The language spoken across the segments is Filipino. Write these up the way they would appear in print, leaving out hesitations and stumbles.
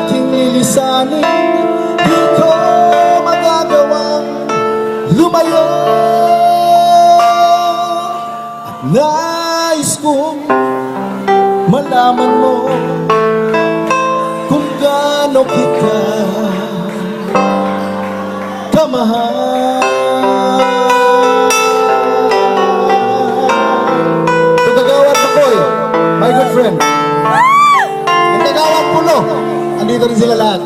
aking lilisanin, di ko magagawang lumayo. At nais kong malaman mo kung gaano kita kamahal. Kagawad Makoy, my good friend. Ang Kagawad Pulo, andito rin sila lahat.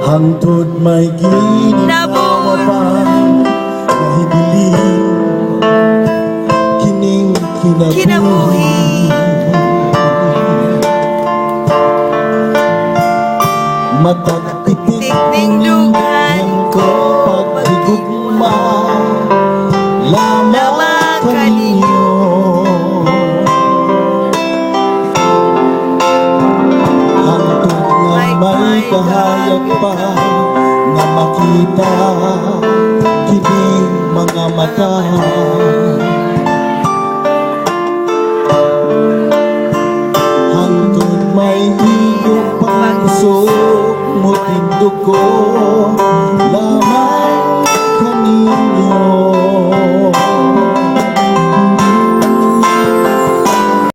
Hangtod may ginawa pa mahibiling kining kinabuhi. Matagpitik tingdugan ko paghigugma lamang kaninyo. Hangtod nga may kahayag pa nga makita kining mga mata. Hangtod may higop pang puso mo tindog ko